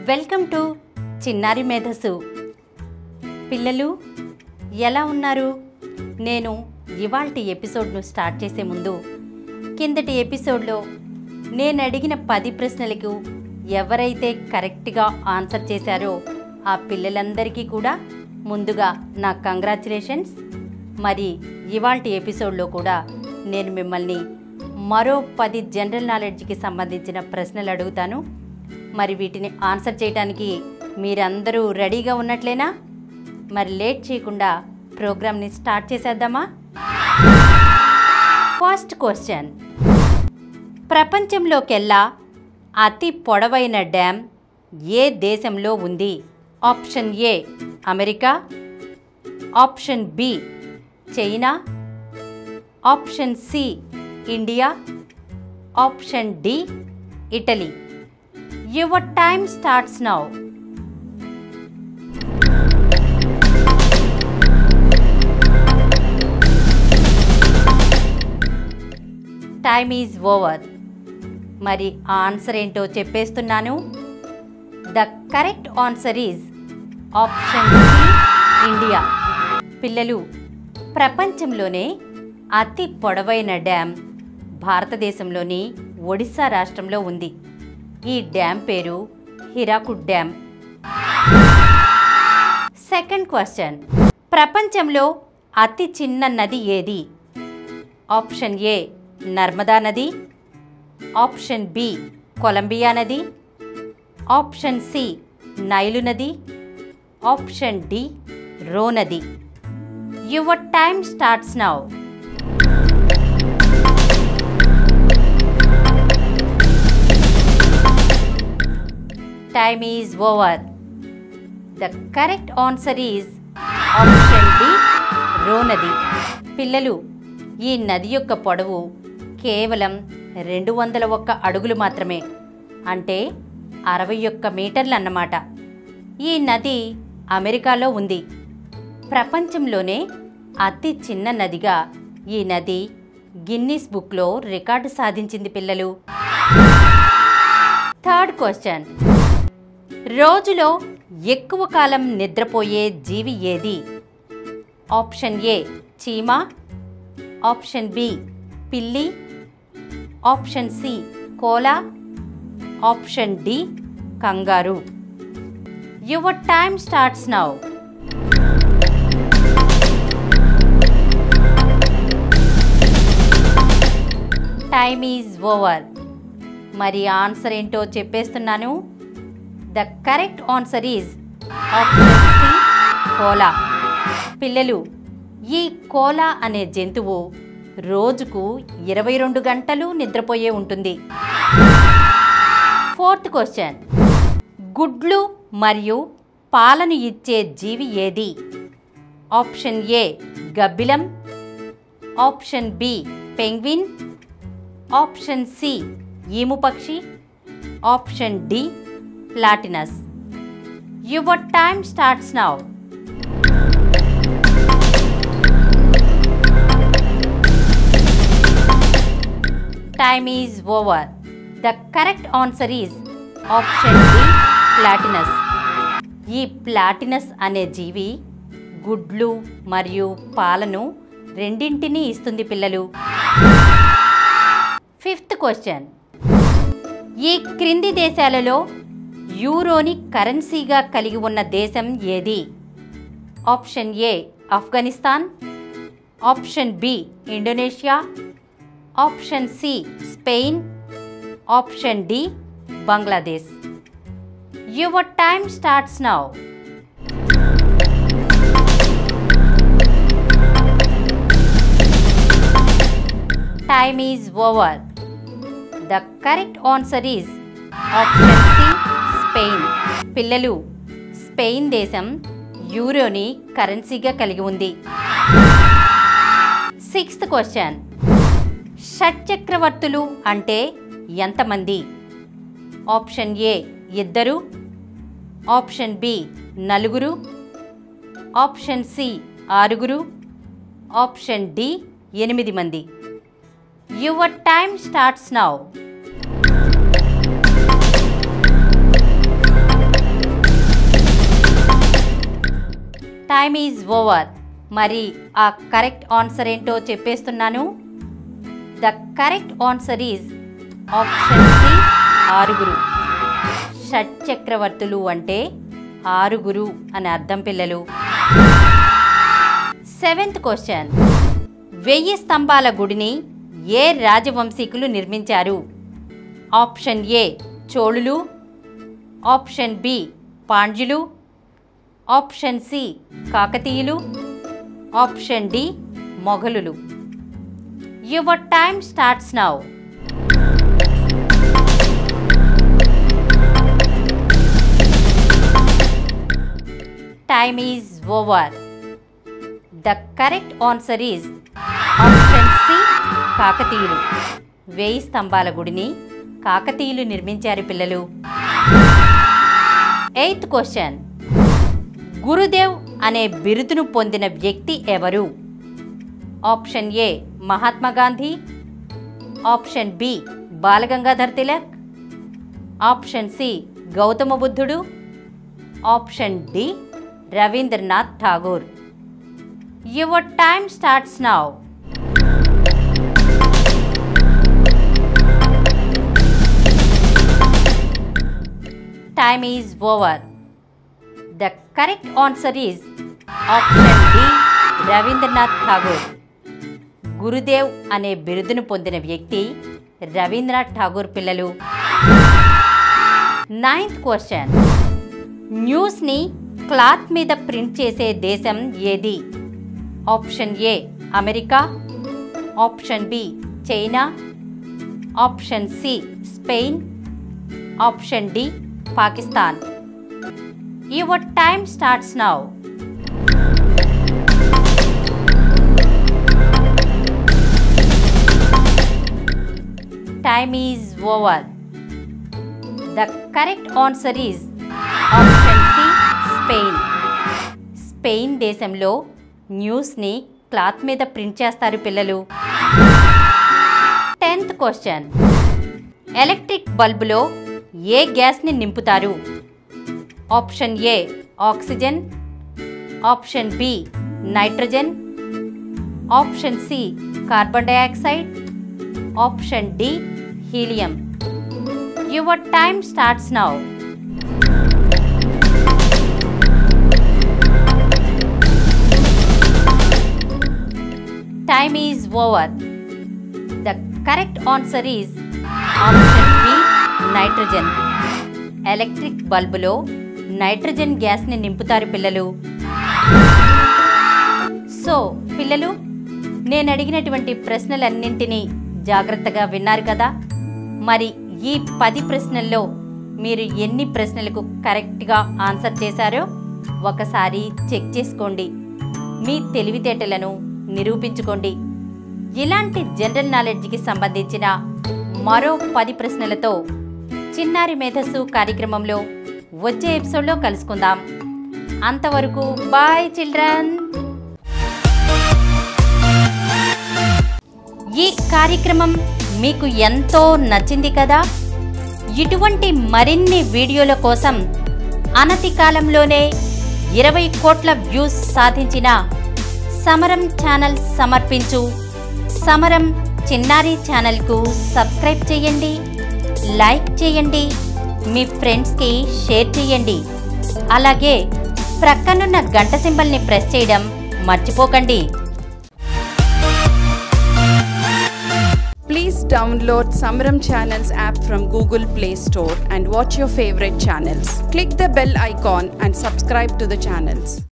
Welcome to చిన్నారి మేధస్సు. పిల్లలు ఎలా ఉన్నారు? నేను ఇవాల్టి ఎపిసోడ్ను స్టార్ట్ చేసే ముందు కిందటి ఎపిసోడ్లో నేను అడిగిన 10 ప్రశ్నలకు ఎవరైతే కరెక్ట్గా ఆన్సర్ చేశారో ఆ పిల్లలందరికీ కూడా ముందుగా నా కంగ్రాచులేషన్స్. మరి ఇవాల్టి ఎపిసోడ్లో కూడా నేను మిమ్మల్ని మరో 10 జనరల్ నాలెడ్జ్కి సంబంధించిన ప్రశ్నలు అడుగుతాను. మరి వీటిని ఆన్సర్ చేయడానికి మీరందరూ రెడీగా ఉన్నట్లేనా? మరి లేట్ చేయకుండా ప్రోగ్రామ్ని స్టార్ట్ చేసేద్దామా? ఫస్ట్ క్వశ్చన్, ప్రపంచంలోకెల్లా అతి పొడవైన డ్యామ్ ఏ దేశంలో ఉంది? Option A America, option B China, option C India, option D Italy. Your time starts now. Time is over. మరి ఆన్సర్ ఏంటో చెప్పేస్తున్నాను. The correct answer is option C India. పిల్లలు, ప్రపంచంలోనే అతి పొడవైన డ్యామ్ భారతదేశంలోని ఒడిశా రాష్ట్రంలో ఉంది. ఈ డ్యామ్ పేరు హిరాకుడ్ డ్యామ్. సెకండ్ క్వశ్చన్, ప్రపంచంలో అతి చిన్న నది ఏది? ఆప్షన్ ఏ నర్మదా నది, ఆప్షన్ బి కొలంబియా నది, ఆప్షన్ సి నైలు నది, ఆప్షన్ డి రో నది. Your time starts now. Time is over. The correct answer is option D Roe నది. పిల్లలు, ఈ నది యొక్క పొడవు కేవలం 201 అడుగులు మాత్రమే, అంటే 61 మీటర్లు అన్నమాట. ఈ నది అమెరికాలో ఉంది. ప్రపంచంలోనే అతి చిన్న నదిగా ఈ నది గిన్నిస్ బుక్లో రికార్డు సాధించింది. పిల్లలు, థర్డ్ క్వశ్చన్, రోజులో ఎక్కువ కాలం నిద్రపోయే జీవి ఏది? ఆప్షన్ ఏ చీమ, ఆప్షన్ బి పిల్లి, option C koala, option D kangaroo. Your time starts now. Time is over. మరి ఆన్సర్ ఏంటో చెప్పేస్తున్నాను. The correct answer is option C koala. పిల్లలు, ఈ కోలా అనే జంతువు రోజుకు 22 గంటలు నిద్రపోయే ఉంటుంది. ఫోర్త్ క్వశ్చన్, గుడ్లు మరియు పాలను ఇచ్చే జీవి ఏది? ఆప్షన్ ఏ గబ్బిలం, option B penguin, option C emu పక్షి, option D platypus. Your time starts now. Time is over. The correct answer is option D platypus. ఈ ప్లాటినస్ అనే జీవి గుడ్లు మరియు పాలను రెండింటినీ ఇస్తుంది. పిల్లలు, ఫిఫ్త్ క్వశ్చన్, ఈ క్రింది దేశాలలో యూరోని కరెన్సీగా కలిగి ఉన్న దేశం ఏది? Option A Afghanistan, option B Indonesia, option C Spain, option D Bangladesh. Your time starts now. Time is over. The correct answer is option C Spain. పిల్లలు, స్పెయిన్ దేశం యూరోని కరెన్సీగా కలిగి ఉంది. సిక్స్త్ క్వశ్చన్, షట్చక్రవర్తులు అంటే ఎంతమంది? Option A 2, option B 4, option C 6, option D 8 మంది. Your time starts now. Time is over. మరి ఆ కరెక్ట్ ఆన్సర్ ఏంటో చెప్పేస్తున్నాను. The correct answer is option C, ఆరుగురు. షట్చక్రవర్తులు అంటే ఆరుగురు అని అర్థం పిల్లలు. 7th question. 1000 స్తంభాల గుడిని ఏ రాజవంశీకులు నిర్మించారు? ఆప్షన్ ఏ చోళులు, ఆప్షన్ బి పాండ్యులు, ఆప్షన్ సి కాకతీయులు, ఆప్షన్ డి మొఘలులు. Your time starts now. Time is over. The correct answer is option C కాకతీయులు. 1000 స్తంభాల గుడిని కాకతీయులు నిర్మించారు పిల్లలు. 8th question. గురుదేవ్ అనే బిరుదును పొందిన వ్యక్తి ఎవరు? Option A Mahatma Gandhi, option B Balgangadhar Tilak, option C Gautama బుద్ధుడు, option D Rabindranath Tagore. Your time starts now. Time is over. The correct answer is option D, Rabindranath Tagore. Gurudev అనే బిరుదును పొందిన వ్యక్తి రవీంద్రనాథ్ ఠాగూర్ పిల్లలు. 9th question. న్యూస్ని క్లాత్ మీద ప్రింట్ చేసే దేశం ఏది? Option A America, option B China, option C Spain, option D Pakistan. Your time starts now. Time is over. The correct answer is option C Spain. Spain దేశంలో న్యూస్ని క్లాత్ మీద print చేస్తారు పిల్లలు. 10th question. ఎలక్ట్రిక్ బల్బులో ఏ గ్యాస్ని నింపుతారు? Option A oxygen, option B nitrogen, option C carbon dioxide, option D helium. Your time starts now. Time is over. The correct answer is option B, nitrogen. Electric బల్బులో nitrogen గ్యాస్ని నింపుతారు పిల్లలు. So పిల్లలు, నేను అడిగినటువంటి ప్రశ్నలన్నింటినీ జాగ్రత్తగా విన్నారు కదా. మరి ఈ 10 ప్రశ్నల్లో మీరు ఎన్ని ప్రశ్నలకు కరెక్ట్గా ఆన్సర్ చేశారో ఒకసారి చెక్ చేసుకోండి. మీ తెలివితేటలను నిరూపించుకోండి. ఇలాంటి జనరల్ నాలెడ్జ్కి సంబంధించిన మరో 10 ప్రశ్నలతో చిన్నారి మేధస్సు కార్యక్రమంలో వచ్చే ఎపిసోడ్లో కలుసుకుందాం. అంతవరకు బాయ్ చిల్డ్రన్. ఈ కార్యక్రమం మీకు ఎంతో నచ్చింది కదా. ఇటువంటి మరిన్ని వీడియోల కోసం అనతి కాలంలోనే 20 కోట్ల వ్యూస్ సాధించిన సమరం ఛానల్ సమర్పించు సమరం చిన్నారి ఛానల్కు సబ్స్క్రైబ్ చేయండి, లైక్ చేయండి, మీ ఫ్రెండ్స్కి షేర్ చేయండి. అలాగే ప్రక్కనున్న గంట సింబల్ని ప్రెస్ చేయడం మర్చిపోకండి. Please download Samaram Channels app from Google Play Store and watch your favorite channels. Click the bell icon and subscribe to the channels.